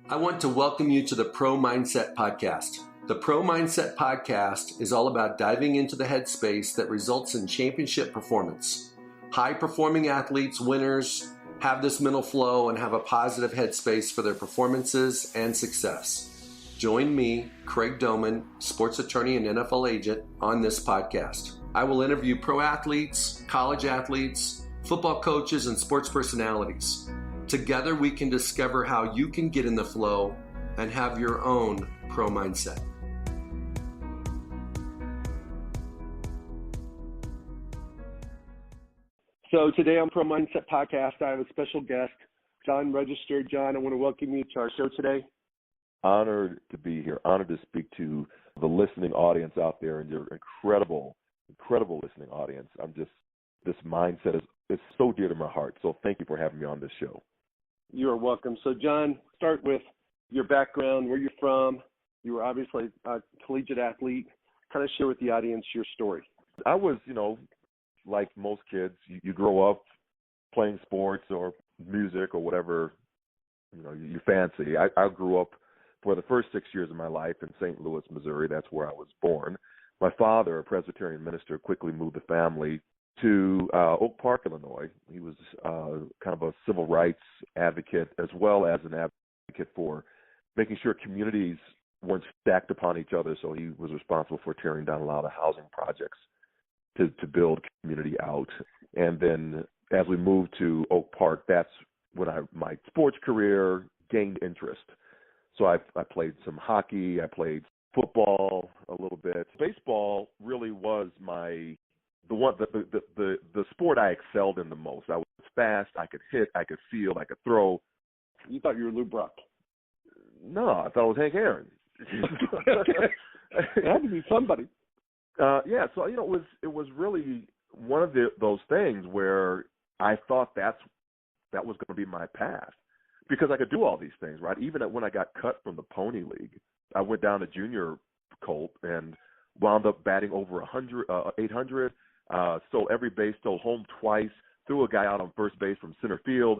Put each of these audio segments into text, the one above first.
I want to welcome you to the Pro Mindset Podcast. The Pro Mindset Podcast is all about diving into the headspace that results in championship performance. High-performing athletes, winners, have this mental flow and have a positive headspace for their performances and success. Join me, Craig Domann, sports attorney and NFL agent, on this podcast. I will interview pro athletes, college athletes, football coaches, and sports personalities. Together, we can discover how you can get in the flow and have your own pro mindset. So today on Pro Mindset Podcast, I have a special guest, John Register. John, I want to welcome you to our show today. Honored to be here. Honored to speak to the listening audience out there and your incredible listening audience. This mindset is so dear to my heart. So thank you for having me on this show. You are welcome. So, John, start with your background, where you're from. You were obviously a collegiate athlete. Kind of share with the audience your story. I was, like most kids, you grow up playing sports or music or whatever, you fancy. I grew up for the first 6 years of my life in St. Louis, Missouri. That's where I was born. My father, a Presbyterian minister, quickly moved the family to Oak Park, Illinois. He was kind of a civil rights advocate as well as an advocate for making sure communities weren't stacked upon each other. So he was responsible for tearing down a lot of housing projects to build community out. And then as we moved to Oak Park, that's when my sports career gained interest. So I played some hockey, I played football a little bit. Baseball really was the sport I excelled in the most. I was fast, I could hit, I could field, I could throw. You thought you were Lou Brock? No, I thought it was Hank Aaron. It had to be somebody. So it was really one of those things where I thought that was going to be my path because I could do all these things, right? Even when I got cut from the Pony League, I went down to junior Colt and wound up batting over 800. Stole every base, stole home twice, threw a guy out on first base from center field.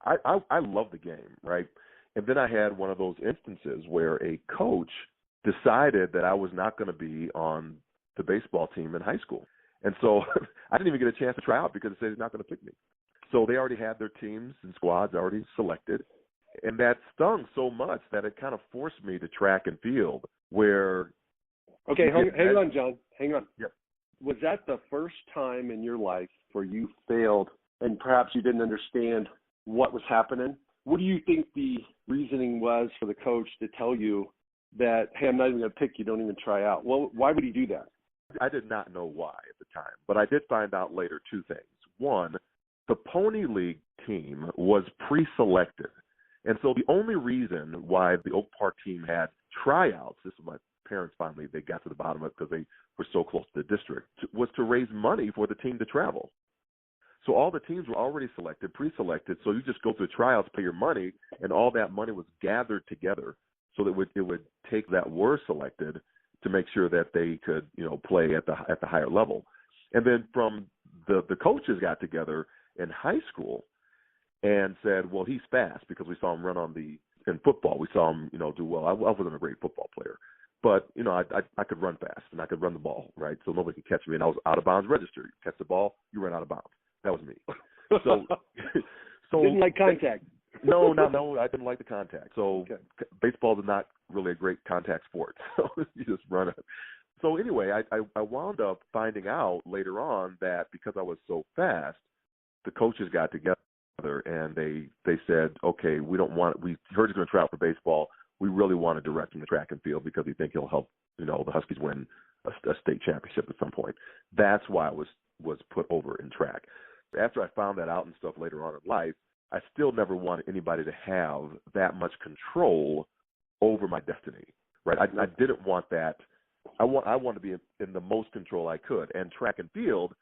I love the game, right? And then I had one of those instances where a coach decided that I was not going to be on the baseball team in high school. And so I didn't even get a chance to try out because they said he's not going to pick me. So they already had their teams and squads already selected. And that stung so much that it kind of forced me to track and field where... Okay, hang on, John. Hang on. Yep. Was that the first time in your life where you failed and perhaps you didn't understand what was happening? What do you think the reasoning was for the coach to tell you that, hey, I'm not even going to pick you, don't even try out? Well, why would he do that? I did not know why at the time, but I did find out later two things. One, the Pony League team was pre-selected. And so the only reason why the Oak Park team had tryouts, this is my parents finally, they got to the bottom of it because they were so close to the district, was to raise money for the team to travel. So all the teams were already selected, pre-selected, so you just go through tryouts, pay your money, and all that money was gathered together so that it would take that were selected to make sure that they could, play at the higher level. And then from the coaches got together in high school and said, well, he's fast because we saw him run in football. We saw him, do well. I wasn't a great football player. But, I could run fast and I could run the ball, right? So nobody could catch me. And I was out of bounds register. You catch the ball, you run out of bounds. That was me. So didn't like contact. No, I didn't like the contact. So baseball is not really a great contact sport. So you just run it. So anyway, I wound up finding out later on that because I was so fast, the coaches got together and they said, okay, we heard he's going to try out for baseball. We really want to direct him to track and field because we think he'll help, the Huskies win a state championship at some point. That's why I was put over in track. After I found that out and stuff later on in life, I still never wanted anybody to have that much control over my destiny, right? I didn't want that. I want to be in the most control I could. And track and field,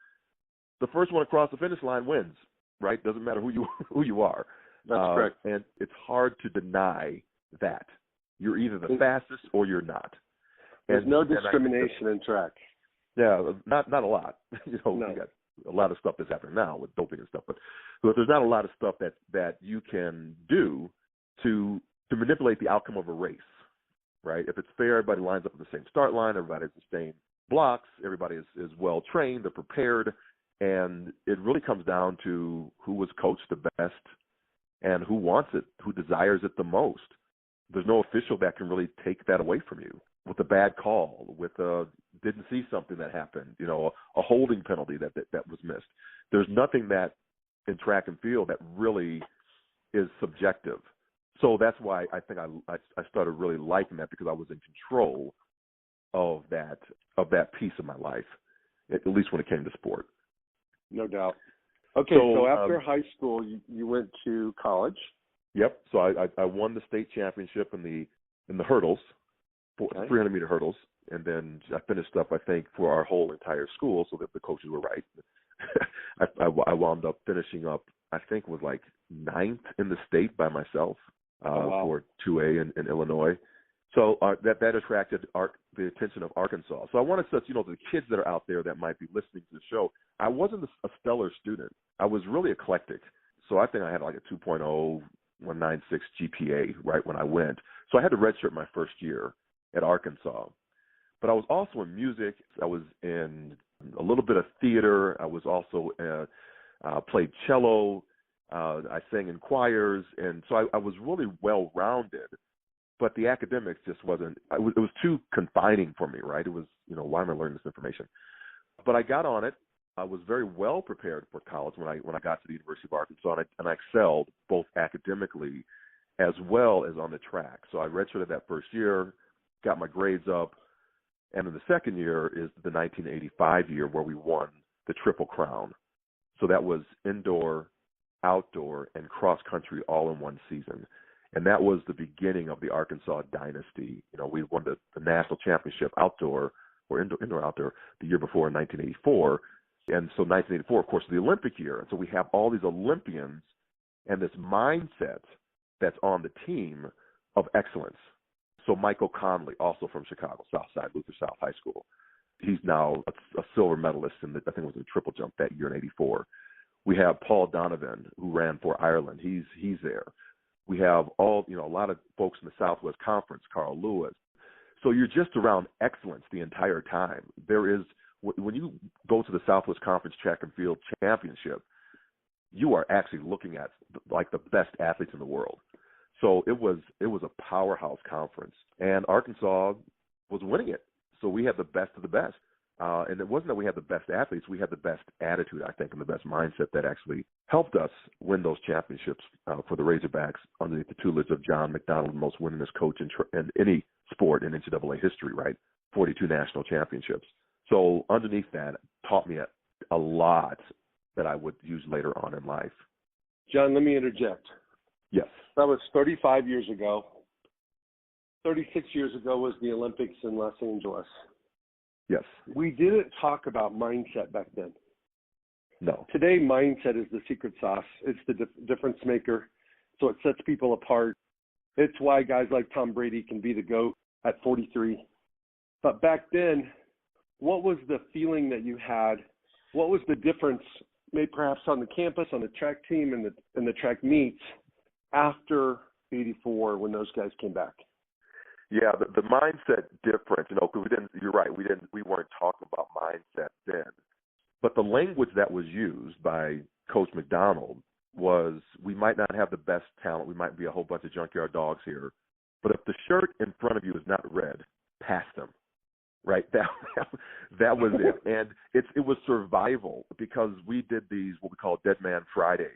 the first one across the finish line wins, right? Doesn't matter who you are. That's correct. And it's hard to deny that. You're either the fastest or you're not. There's no discrimination in track. Yeah, not a lot. No. We got a lot of stuff that's happening now with doping and stuff, but there's not a lot of stuff that you can do to to manipulate the outcome of a race, right? If it's fair, everybody lines up at the same start line, everybody has the same blocks, everybody is well trained, they're prepared, and it really comes down to who was coached the best and who wants it, who desires it the most. There's no official that can really take that away from you with a bad call, with a didn't see something that happened, a holding penalty that was missed. There's nothing that in track and field that really is subjective. So that's why I think I started really liking that, because I was in control of that piece of my life, at least when it came to sport. No doubt. Okay, so after high school, you went to college. Yep. So I won the state championship in the hurdles, 300-meter hurdles, and then I finished up, I think, for our whole entire school, so that the coaches were right. I wound up finishing up, I think, was like 9th in the state by myself for 2A in Illinois. So that attracted the attention of Arkansas. So I wanted to, the kids that are out there that might be listening to the show, I wasn't a stellar student. I was really eclectic. So I think I had like a 2.0, 196 GPA right when I went. So I had to redshirt my first year at Arkansas. But I was also in music. I was in a little bit of theater. I was also played cello. I sang in choirs. And so I was really well-rounded. But the academics just wasn't, it was too confining for me, right? It was, why am I learning this information? But I got on it. I was very well prepared for college when I got to the University of Arkansas, and I excelled both academically as well as on the track. So I redshirted that first year, got my grades up, and then the second year is the 1985 year where we won the Triple Crown. So that was indoor, outdoor, and cross-country all in one season. And that was the beginning of the Arkansas dynasty. We won the national championship outdoor, or indoor outdoor, the year before in 1984. And so 1984, of course, is the Olympic year. And so we have all these Olympians and this mindset that's on the team of excellence. So Michael Conley, also from Chicago, Southside, Luther South High School. He's now a silver medalist I think it was in triple jump that year in 84. We have Paul Donovan, who ran for Ireland. He's there. We have a lot of folks in the Southwest Conference, Carl Lewis. So you're just around excellence the entire time. There is, when you go to the Southwest Conference Track and Field Championship, you are actually looking at like the best athletes in the world. So it was a powerhouse conference, and Arkansas was winning it. So we had the best of the best. And it wasn't that we had the best athletes, we had the best attitude, I think, and the best mindset that actually helped us win those championships for the Razorbacks underneath the tutelage of John McDonald, the most winningest coach in any sport in NCAA history, right? 42 national championships. So underneath that taught me a lot that I would use later on in life. John, let me interject. Yes. That was 35 years ago. 36 years ago was the Olympics in Los Angeles. Yes. We didn't talk about mindset back then. No. Today, mindset is the secret sauce. It's the difference maker. So it sets people apart. It's why guys like Tom Brady can be the GOAT at 43. But back then, what was the feeling that you had? What was the difference, maybe perhaps on the campus, on the track team, and the track meets after 84 when those guys came back? Yeah, the mindset difference, because you're right, we weren't talking about mindset then. But the language that was used by Coach McDonald was, we might not have the best talent, we might be a whole bunch of junkyard dogs here, but if the shirt in front of you is not red, pass them. Right? That was it. And it was survival, because we did these, what we call Dead Man Fridays.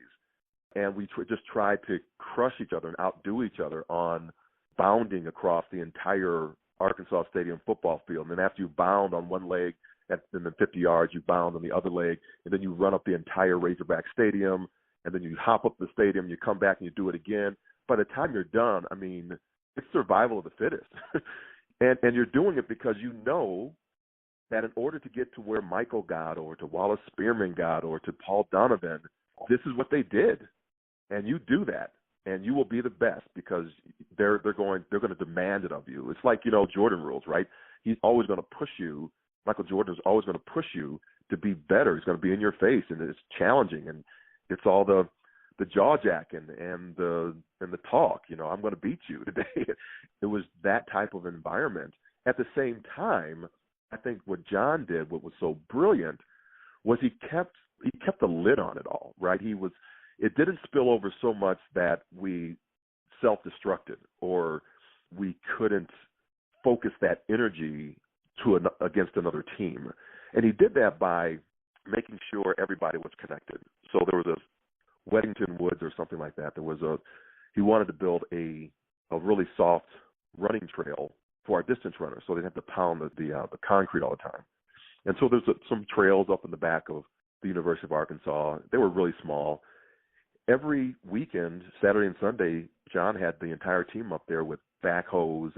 And we just tried to crush each other and outdo each other on bounding across the entire Arkansas Stadium football field. And then after you bound on one leg, and then 50 yards, you bound on the other leg, and then you run up the entire Razorback Stadium, and then you hop up the stadium, you come back and you do it again. By the time you're done, I mean, it's survival of the fittest. and you're doing it because you know that in order to get to where Michael got, or to Wallace Spearman got, or to Paul Donovan, this is what they did. And you do that, and you will be the best, because they're going to demand it of you. It's like, Jordan rules, right? He's always going to push you. Michael Jordan is always going to push you to be better. He's going to be in your face, and it's challenging, and it's all the the jaw jacking and the talk. I'm going to beat you today. It was that type of environment. At the same time, I think what John did, what was so brilliant, was he kept the lid on it all. Right? It didn't spill over so much that we self-destructed or we couldn't focus that energy against another team. And he did that by making sure everybody was connected. So there was a Weddington Woods or something like that. He wanted to build a really soft running trail for our distance runners, so they didn't have to pound the concrete all the time. And so there's some trails up in the back of the University of Arkansas. They were really small. Every weekend, Saturday and Sunday, John had the entire team up there with backhoes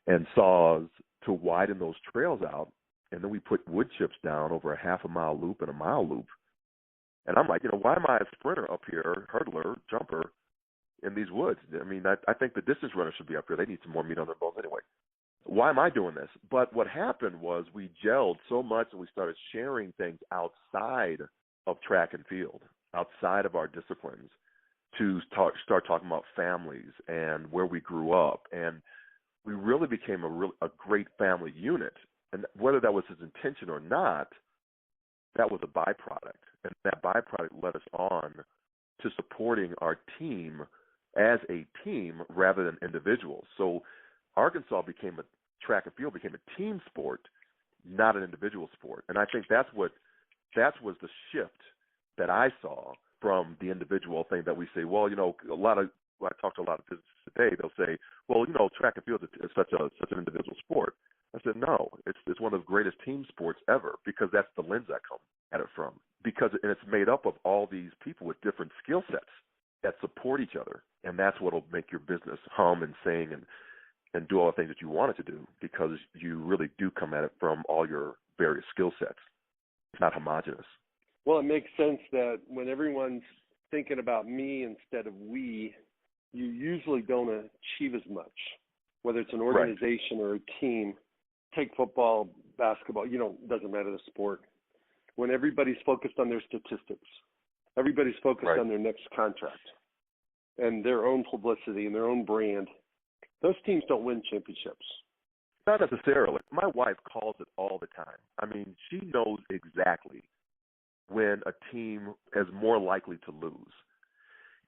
and saws to widen those trails out. And then we put wood chips down over a half-a-mile loop and a mile loop. And I'm like, why am I a sprinter up here, hurdler, jumper, in these woods? I mean, I think the distance runners should be up here. They need some more meat on their bones anyway. Why am I doing this? But what happened was we gelled so much and we started sharing things outside of track and field, outside of our disciplines, to start talking about families and where we grew up. And we really became a great family unit. And whether that was his intention or not, that was a byproduct. And that byproduct led us on to supporting our team as a team rather than individuals. So Arkansas track and field became a team sport, not an individual sport. And I think that was the shift that I saw from the individual thing that we say, well, I talk to a lot of businesses today, they'll say, well, track and field is such an individual sport. I said, no, it's one of the greatest team sports ever, because that's the lens I come at it from. And it's made up of all these people with different skill sets that support each other. And that's what will make your business hum and sing and do all the things that you want it to do, because you really do come at it from all your various skill sets. It's not homogenous. Well, it makes sense that when everyone's thinking about me instead of we, you usually don't achieve as much, whether it's an organization or a team. Take football, basketball, doesn't matter the sport. When everybody's focused on their statistics, everybody's focused on their next contract and their own publicity and their own brand, those teams don't win championships. Not necessarily. My wife calls it all the time. I mean, she knows exactly when a team is more likely to lose.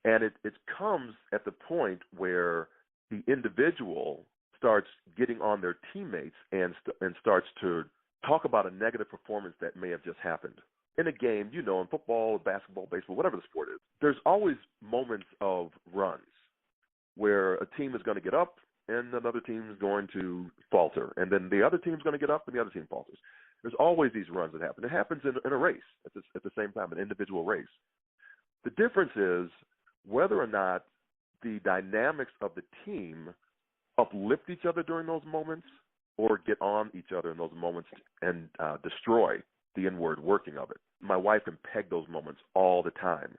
And it comes at the point where the individual starts getting on their teammates and starts to talk about a negative performance that may have just happened. In a game, in football, basketball, baseball, whatever the sport is, there's always moments of runs where a team is going to get up and another team is going to falter. And then the other team is going to get up and the other team falters. There's always these runs that happen. It happens in a race at the same time, an individual race. The difference is whether or not the dynamics of the team uplift each other during those moments or get on each other in those moments and destroy the inward working of it. My wife can peg those moments all the time.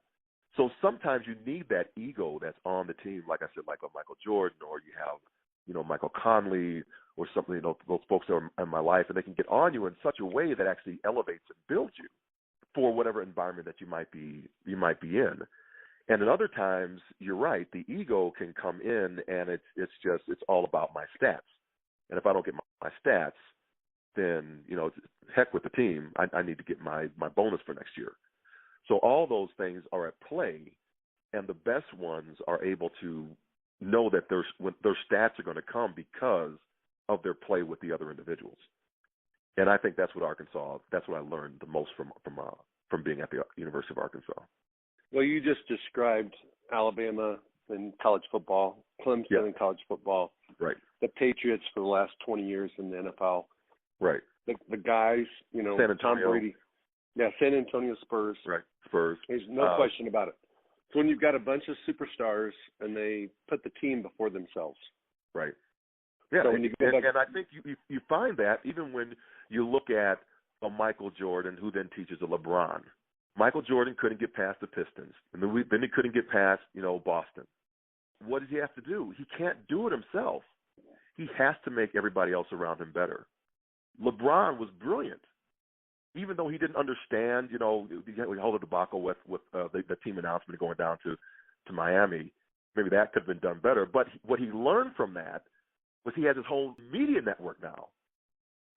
So sometimes you need that ego that's on the team, like I said, like a Michael Jordan, or you have, Michael Conley or something, those folks that are in my life, and they can get on you in such a way that actually elevates and builds you for whatever environment that you might be in. And at other times, you're right, the ego can come in and it's all about my stats. And if I don't get my stats, then, heck with the team. I need to get my bonus for next year. So all those things are at play, and the best ones are able to know that their stats are going to come because of their play with the other individuals. And I think that's what I learned the most from being at the University of Arkansas. Well, you just described Alabama in college football, Clemson in college football, right? The Patriots for the last 20 years in the NFL, right? The guys, San Antonio. Tom Brady, San Antonio Spurs, right? Spurs. There's no question about it. So when you've got a bunch of superstars and they put the team before themselves, right? Yeah, so when you go back, and I think you find that even when you look at a Michael Jordan who then teaches a LeBron. Michael Jordan couldn't get past the Pistons, and then he couldn't get past, Boston. What does he have to do? He can't do it himself. He has to make everybody else around him better. LeBron was brilliant. even though he didn't understand, the whole debacle with the team announcement going down to Miami, maybe that could have been done better. But what he learned from that was he has his whole media network now.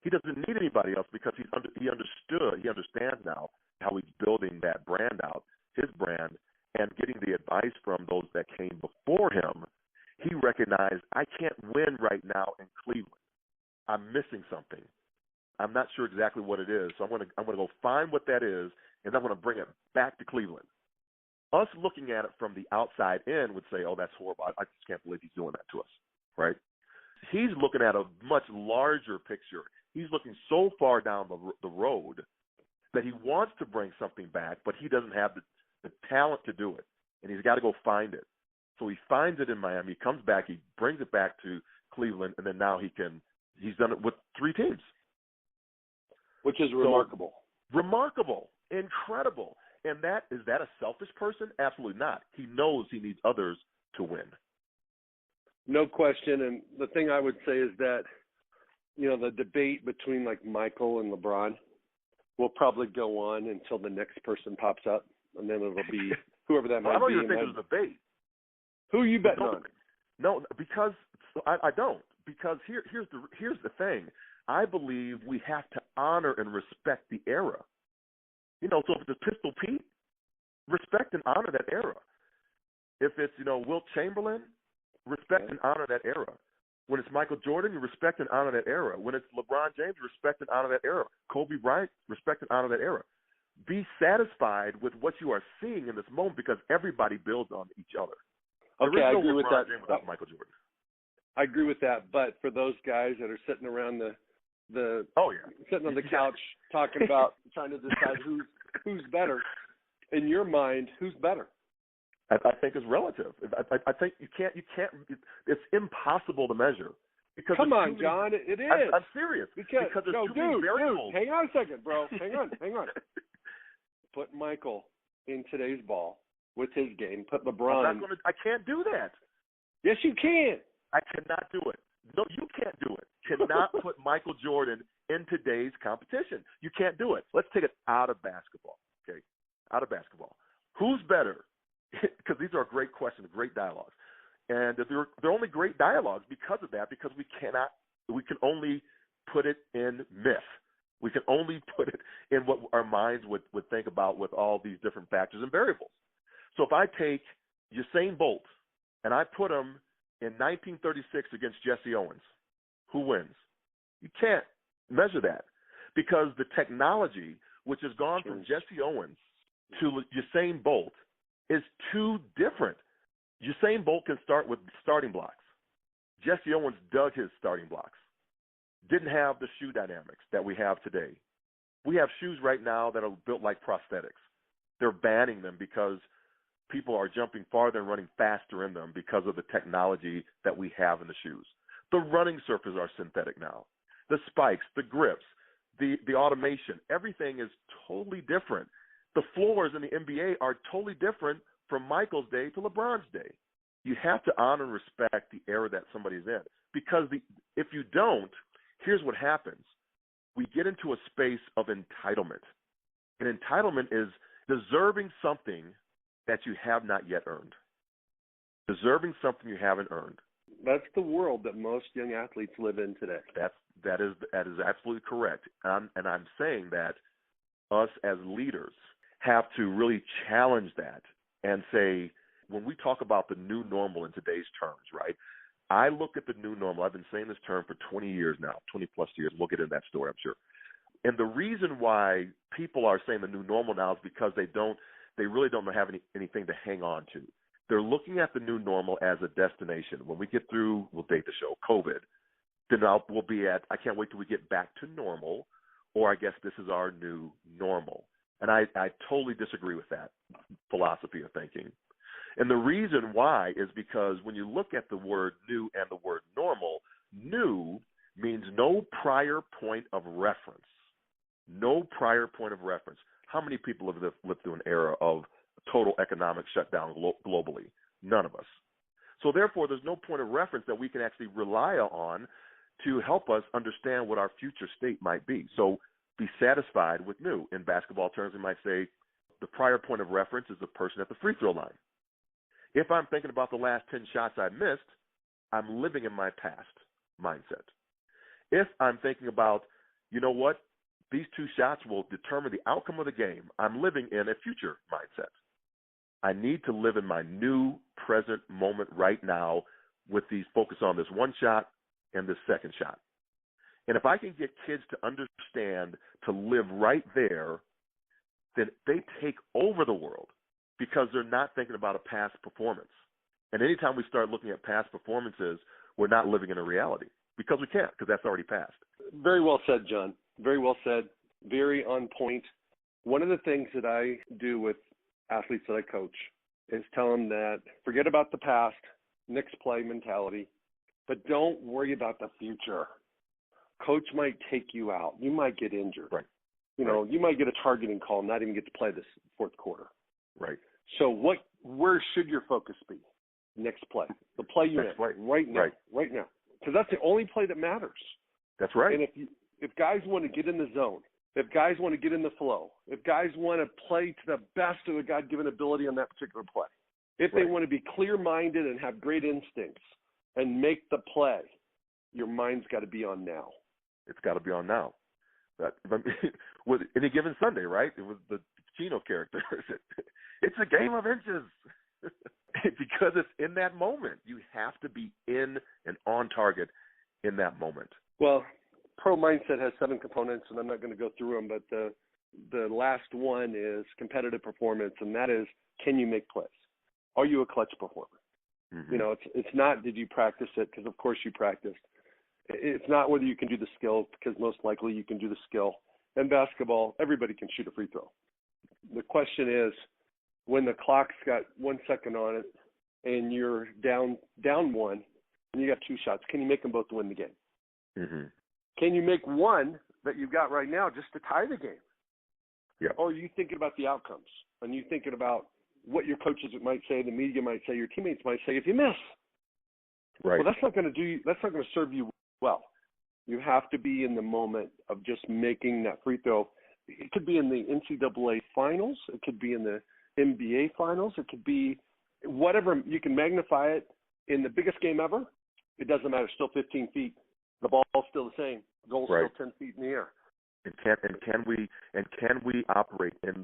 He doesn't need anybody else because he understands now how he's building that brand out, his brand, and getting the advice from those that came before him. He recognized, I can't win right now in Cleveland. I'm missing something. I'm not sure exactly what it is, so I'm going to go find what that is, and I'm going to bring it back to Cleveland. Us looking at it from the outside in would say, oh, that's horrible. I just can't believe he's doing that to us, right? He's looking at a much larger picture. He's looking so far down the road that he wants to bring something back, but he doesn't have the talent to do it, and he's got to go find it. So he finds it in Miami, he comes back, he brings it back to Cleveland, and then now he's done it with 3 teams. Which is remarkable. Remarkable. Incredible. And is that a selfish person? Absolutely not. He knows he needs others to win. No question. And the thing I would say is that, the debate between like Michael and LeBron will probably go on until the next person pops up, and then it'll be whoever that might be. I don't even think it's a debate. Who are you betting on? No, because I don't. Because here's the thing. I believe we have to honor and respect the era. So if it's Pistol Pete, respect and honor that era. If it's, Wilt Chamberlain, respect and honor that era. When it's Michael Jordan, you respect and honor that era. When it's LeBron James, respect and honor that era. Kobe Bryant, respect and honor that era. Be satisfied with what you are seeing in this moment because everybody builds on each other. Okay, I agree with that. James without Michael Jordan. I agree with that, but for those guys that are sitting around sitting on the couch talking about trying to decide who's better, in your mind, who's better? I think it's relative. I think you can't. It's impossible to measure. Because come on, John, it is. I'm serious. Because there's too many variables. Hang on a second, bro. Hang on. Put Michael in today's ball with his game. Put LeBron. I can't do that. Yes, you can. I cannot do it. No, you can't do it. Cannot put Michael Jordan in today's competition. You can't do it. Let's take it out of basketball, okay? Out of basketball. Who's better? Because these are great questions, great dialogues. And they're only great dialogues because of that, because we can only put it in myth. We can only put it in what our minds would think about with all these different factors and variables. So if I take Usain Bolt and I put him in 1936 against Jesse Owens, who wins? You can't measure that because the technology, which has gone from Jesse Owens to Usain Bolt, is too different. Usain Bolt can start with starting blocks. Jesse Owens dug his starting blocks. Didn't have the shoe dynamics that we have today. We have shoes right now that are built like prosthetics. They're banning them because people are jumping farther and running faster in them because of the technology that we have in the shoes. The running surfaces are synthetic now. The spikes, the grips, the automation, everything is totally different. The floors in the NBA are totally different from Michael's day to LeBron's day. You have to honor and respect the era that somebody's in because if you don't, here's what happens. We get into a space of entitlement. And entitlement is deserving something that you have not yet earned. Deserving something you haven't earned. That's the world that most young athletes live in today. That is absolutely correct. And I'm saying that us as leaders have to really challenge that and say, when we talk about the new normal in today's terms, right? I look at the new normal. I've been saying this term for 20 years now, 20 plus years. We'll get into that story, I'm sure. And the reason why people are saying the new normal now is because they really don't have anything to hang on to. They're looking at the new normal as a destination. When we get through, we'll date the show, COVID, then we'll be at, I can't wait till we get back to normal, or I guess this is our new normal. And I totally disagree with that philosophy of thinking. And the reason why is because when you look at the word new and the word normal, new means no prior point of reference. No prior point of reference. How many people have lived through an era of total economic shutdown globally? None of us. So therefore, there's no point of reference that we can actually rely on to help us understand what our future state might be. So be satisfied with new. In basketball terms, we might say the prior point of reference is the person at the free throw line. If I'm thinking about the last 10 shots I missed, I'm living in my past mindset. If I'm thinking about, you know what, these 2 shots will determine the outcome of the game, I'm living in a future mindset. I need to live in my new present moment right now with these focus on this 1 shot and this 2nd shot. And if I can get kids to understand to live right there, then they take over the world because they're not thinking about a past performance. And anytime we start looking at past performances, we're not living in a reality because we can't, because that's already passed. Very well said, John. Very well said. Very on point. One of the things that I do with athletes that I coach is tell them that forget about the past, next play mentality, but don't worry about the future. Coach might take you out. You might get injured. Right. You might get a targeting call and not even get to play this 4th quarter. Right. So where should your focus be? Next play. The play you're in right now. Right now. Because that's the only play that matters. That's right. And if guys want to get in the zone, if guys want to get in the flow, if guys want to play to the best of their God-given ability on that particular play, if they want to be clear-minded and have great instincts and make the play, your mind's got to be on now. It's got to be on now. With any given Sunday, right? It was the Chino character. It's a game of inches. Because it's in that moment. You have to be in and on target in that moment. Well, Pro Mindset has 7 components, and I'm not going to go through them, but the last one is competitive performance, and that is, can you make plays? Are you a clutch performer? Mm-hmm. It's not did you practice it, because of course you practiced. It's not whether you can do the skill, because most likely you can do the skill. In basketball, everybody can shoot a free throw. The question is, when the clock's got 1 second on it and you're down 1 and you got 2 shots, can you make them both to win the game? Mm-hmm. Can you make one that you've got right now just to tie the game? Yeah. Or are you thinking about the outcomes? And you thinking about what your coaches might say, the media might say, your teammates might say if you miss? Right. Well, that's not going to serve you well. You have to be in the moment of just making that free throw. It could be in the NCAA finals. It could be in the NBA finals. It could be whatever. You can magnify it in the biggest game ever. It doesn't matter. Still 15 feet. The ball's still the same. Goal's still 10 feet in the air. And can we operate in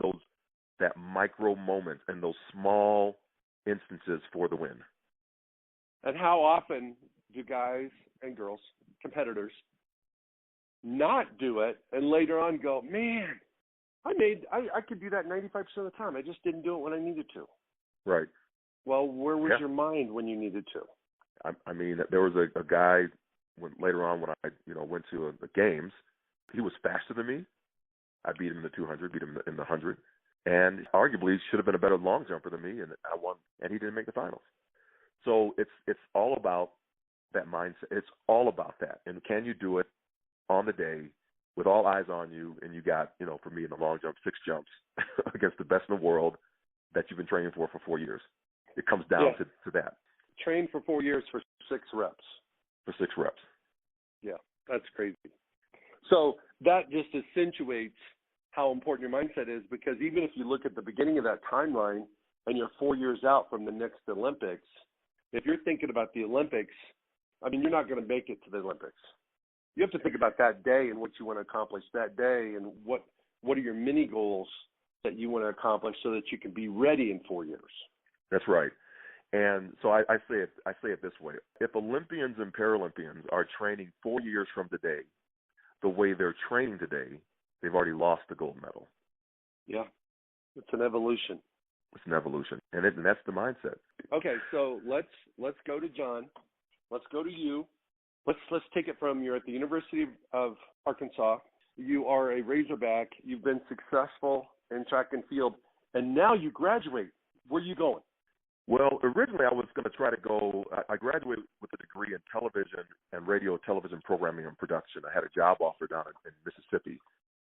that micro moment and those small instances for the win? And how often do guys and girls, competitors, not do it and later on go, man, I could do that 95% of the time. I just didn't do it when I needed to. Right. Well, where was your mind when you needed to? I mean, there was a guy later on when I went to the games. He was faster than me. I beat him in the 200, beat him in the 100, and arguably should have been a better long jumper than me. And I won, and he didn't make the finals. So it's all about that mindset. It's all about that. And can you do it on the day with all eyes on you? And you got, for me in the long jump, 6 jumps against the best in the world that you've been training for 4 years. It comes down to that. Train for 4 years for 6 reps. For 6 reps. Yeah, that's crazy. So that just accentuates how important your mindset is, because even if you look at the beginning of that timeline and you're 4 years out from the next Olympics, if you're thinking about the Olympics, I mean, you're not going to make it to the Olympics. You have to think about that day and what you want to accomplish that day, and what are your mini goals that you want to accomplish so that you can be ready in 4 years. That's right. And so I say it this way. If Olympians and Paralympians are training 4 years from today, the way they're training today, they've already lost the gold medal. Yeah. It's an evolution. It's an evolution. And that's the mindset. Okay, so let's go to John. Let's go to you. Let's take it from you're at the University of Arkansas. You are a Razorback. You've been successful in track and field, and now you graduate. Where are you going? Well, originally I was going to try to go. I graduated with a degree in television and radio, television programming and production. I had a job offer down in Mississippi,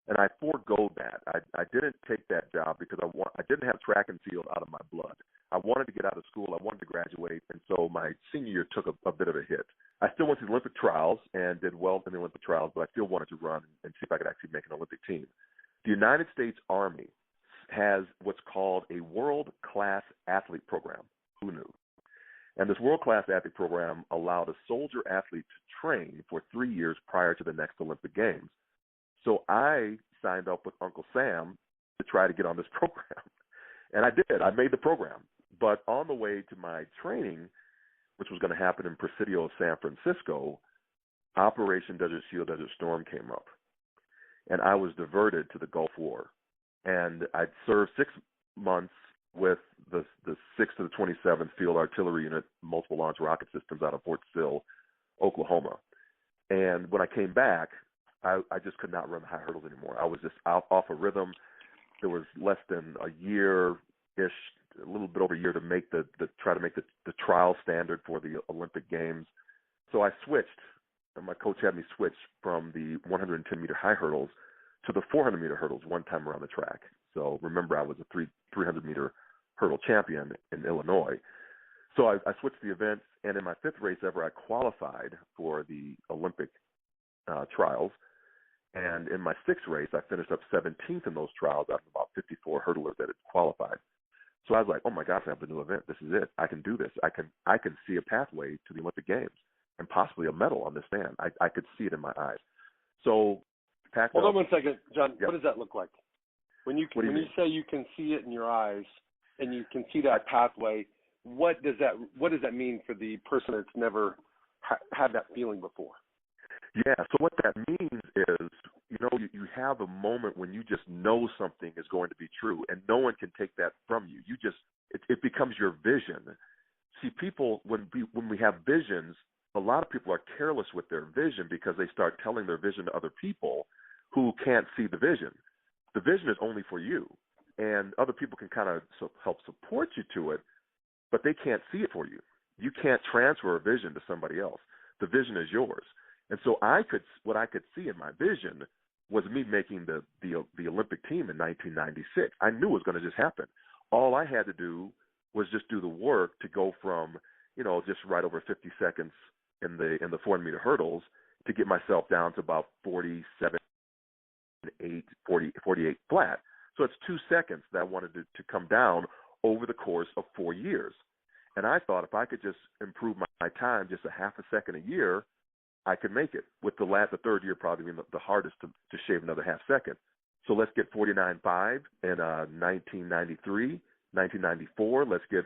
and I forego that. I didn't take that job because I didn't have track and field out of my blood. I wanted to get out of school. I wanted to graduate, and so my senior year took a bit of a hit. I still went to the Olympic trials and did well in the Olympic trials, but I still wanted to run and see if I could actually make an Olympic team. The United States Army has what's called a world-class athlete program. Who knew? And this world-class athlete program allowed a soldier athlete to train for 3 years prior to the next Olympic Games. So I signed up with Uncle Sam to try to get on this program. And I did. I made the program. But on the way to my training, which was going to happen in Presidio, San Francisco, Operation Desert Shield, Desert Storm came up. And I was diverted to the Gulf War. And I'd served 6 months with the 6th to the 27th Field Artillery Unit, multiple launch rocket systems out of Fort Sill, Oklahoma. And when I came back, I just could not run the high hurdles anymore. I was just off a rhythm. There was less than a year-ish, a little bit over a year to make try to make the trial standard for the Olympic Games. So I switched, and my coach had me switch from the 110-meter high hurdles to the 400-meter hurdles one time around the track. So remember, I was a 300-meter hurdle champion in Illinois. So I switched the events, and in my 5th race ever, I qualified for the Olympic trials. And in my 6th race, I finished up 17th in those trials out of about 54 hurdlers that had qualified. So I was like, oh my gosh, I have the new event. This is it. I can do this. I can see a pathway to the Olympic Games and possibly a medal on this stand. I could see it in my eyes. So hold on one second, John. Yep. What does that look like? When you say you can see it in your eyes and you can see that pathway, what does that mean for the person that's never had that feeling before? Yeah, so what that means is, you have a moment when you just know something is going to be true, and no one can take that from you. It becomes your vision. See, people, when we have visions, a lot of people are careless with their vision because they start telling their vision to other people who can't see the vision. The vision is only for you, and other people can kind of help support you to it, but they can't see it for you. You can't transfer a vision to somebody else. The vision is yours. And so what I could see in my vision was me making the Olympic team in 1996. I knew it was going to just happen. All I had to do was just do the work to go from, just right over 50 seconds in the 400-meter hurdles to get myself down to about 47, 48 flat. So it's 2 seconds that I wanted to come down over the course of 4 years. And I thought if I could just improve my time just a half a second a year, I could make it, with the 3rd year probably being the hardest to shave another half second. So let's get 49.5 in 1993, 1994. Let's get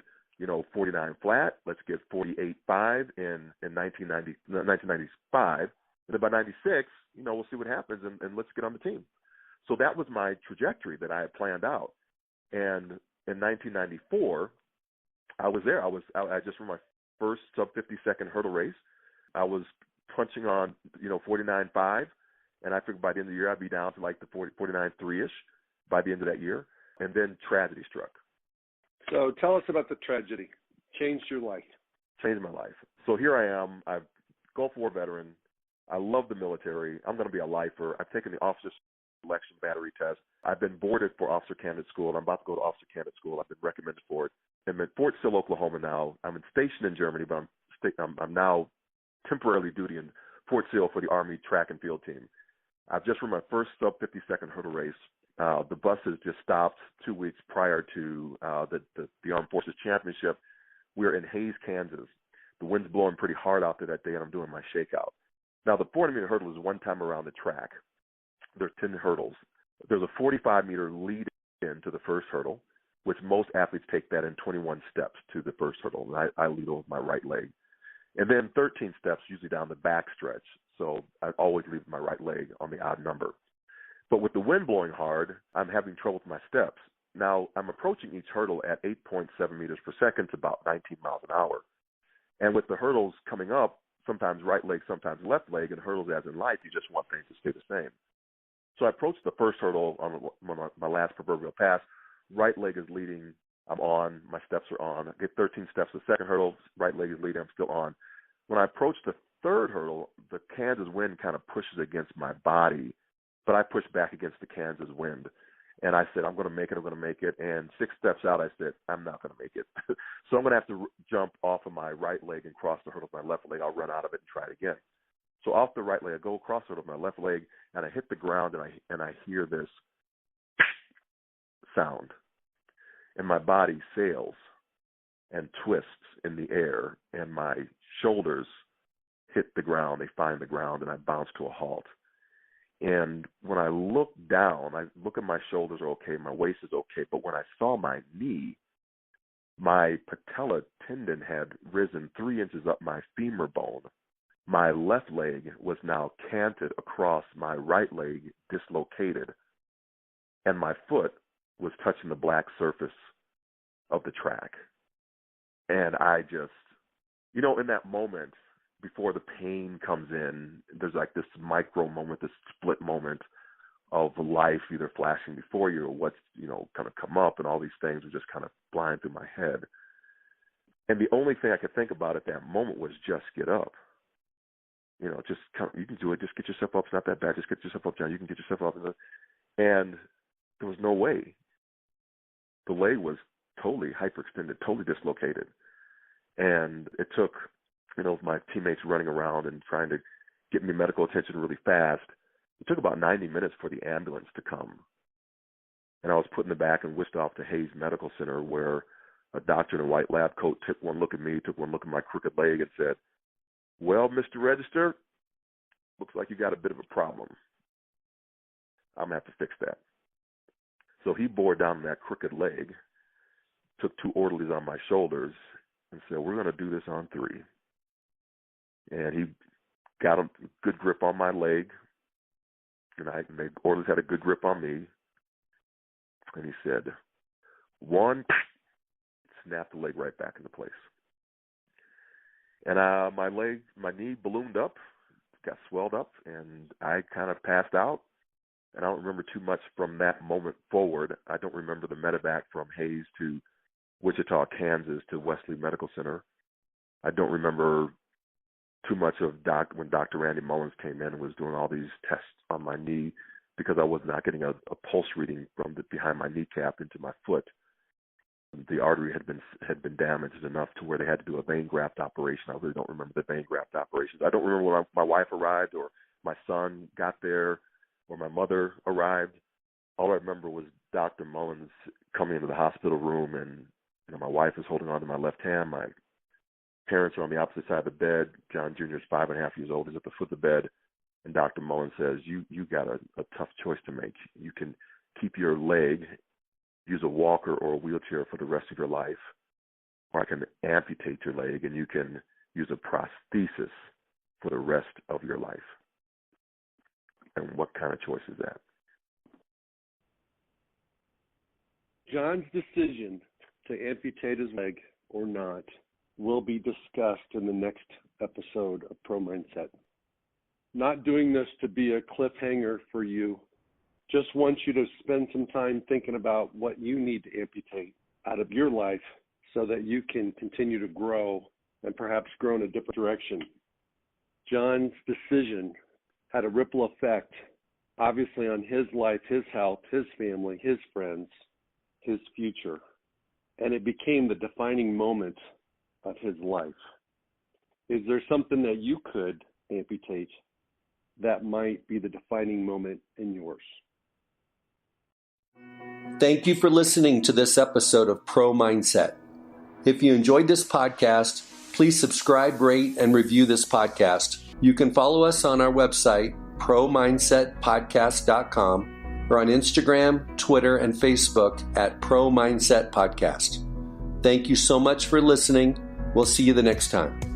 49 flat. Let's get 48.5 in 1995. And then by 96, we'll see what happens, and let's get on the team. So that was my trajectory that I had planned out. And in 1994, I was there. I just ran my first sub 50-second hurdle race. I was punching on 49.5, and I figured by the end of the year I'd be down to like the 49.3-ish by the end of that year. And then tragedy struck. So tell us about the tragedy. Changed your life. Changed my life. So here I am. I'm a Gulf War veteran. I love the military. I'm going to be a lifer. I've taken the officer selection battery test. I've been boarded for officer candidate school, and I'm about to go to officer candidate school. I've been recommended for it. I'm at Fort Sill, Oklahoma now. I'm stationed in Germany, but I'm now temporarily duty in Fort Sill for the Army track and field team. I've just run my first sub 50-second hurdle race. The buses just stopped 2 weeks prior to the Armed Forces Championship. We're in Hays, Kansas. The wind's blowing pretty hard out there that day, and I'm doing my shakeout. Now, the 400-meter hurdle is one time around the track. There's 10 hurdles. There's a 45-meter lead into the first hurdle, which most athletes take that in 21 steps to the first hurdle. And I lead over with my right leg. And then 13 steps usually down the back stretch. So I always leave my right leg on the odd number. But with the wind blowing hard, I'm having trouble with my steps. Now, I'm approaching each hurdle at 8.7 meters per second to about 19 miles an hour. And with the hurdles coming up, sometimes right leg, sometimes left leg, and hurdles as in life, you just want things to stay the same. So I approached the first hurdle on my last proverbial pass. Right leg is leading. I'm on. My steps are on. I get 13 steps. The second hurdle, right leg is leading. I'm still on. When I approach the third hurdle, the Kansas wind kind of pushes against my body, but I push back against the Kansas wind. And I said, I'm going to make it. And 6 steps out, I said, I'm not going to make it. So I'm going to have to jump off of my right leg and cross the hurdle with my left leg. I'll run out of it and try it again. So off the right leg, I go across the hurdle with my left leg, and I hit the ground, and I hear this sound. And my body sails and twists in the air, and my shoulders hit the ground. They find the ground, and I bounce to a halt. And when I look down, I look at my shoulders are okay, my waist is okay, but when I saw my knee, my patella tendon had risen 3 inches up my femur bone. My left leg was now canted across my right leg, dislocated, and my foot was touching the black surface of the track. And I just, in that moment, before the pain comes in, there's like this micro moment, this split moment of life either flashing before you or what's, kind of come up, and all these things were just kind of flying through my head. And the only thing I could think about at that moment was just get up. Just you can do it. Just get yourself up. It's not that bad. Just get yourself up, John. You can get yourself up. And there was no way. The leg was totally hyperextended, totally dislocated. And it took, my teammates running around and trying to get me medical attention really fast. It took about 90 minutes for the ambulance to come. And I was put in the back and whisked off to Hayes Medical Center, where a doctor in a white lab coat took one look at me, took one look at my crooked leg, and said, "Well, Mr. Register, looks like you got a bit of a problem. I'm going to have to fix that." So he bore down that crooked leg, took 2 orderlies on my shoulders, and said, "We're going to do this on 3. And he got a good grip on my leg, and the orderlies had a good grip on me. And he said, 1, snapped the leg right back into place. And my knee ballooned up, got swelled up, and I kind of passed out. And I don't remember too much from that moment forward. I don't remember the medevac from Hayes to Wichita, Kansas to Wesley Medical Center. I don't remember too much of when Dr. Randy Mullins came in and was doing all these tests on my knee, because I was not getting a pulse reading from behind my kneecap into my foot. The artery had been damaged enough to where they had to do a vein graft operation. I really don't remember the vein graft operations. I don't remember when my wife arrived, or my son got there, or my mother arrived. All I remember was Dr. Mullins coming into the hospital room, and my wife is holding on to my left hand. My parents are on the opposite side of the bed. John Jr. is 5.5 years old. He's at the foot of the bed. And Dr. Mullins says, you got a tough choice to make. You can keep your leg, use a walker or a wheelchair for the rest of your life, or I can amputate your leg and you can use a prosthesis for the rest of your life. And what kind of choice is that? John's decision to amputate his leg or not will be discussed in the next episode of Pro Mindset. Not doing this to be a cliffhanger for you. Just want you to spend some time thinking about what you need to amputate out of your life so that you can continue to grow and perhaps grow in a different direction. John's decision had a ripple effect, obviously, on his life, his health, his family, his friends, his future. And it became the defining moment of his life. Is there something that you could amputate that might be the defining moment in yours? Thank you for listening to this episode of Pro Mindset. If you enjoyed this podcast, please subscribe, rate, and review this podcast. You can follow us on our website, ProMindsetPodcast.com, or on Instagram, Twitter, and Facebook at Pro Mindset Podcast. Thank you so much for listening. We'll see you the next time.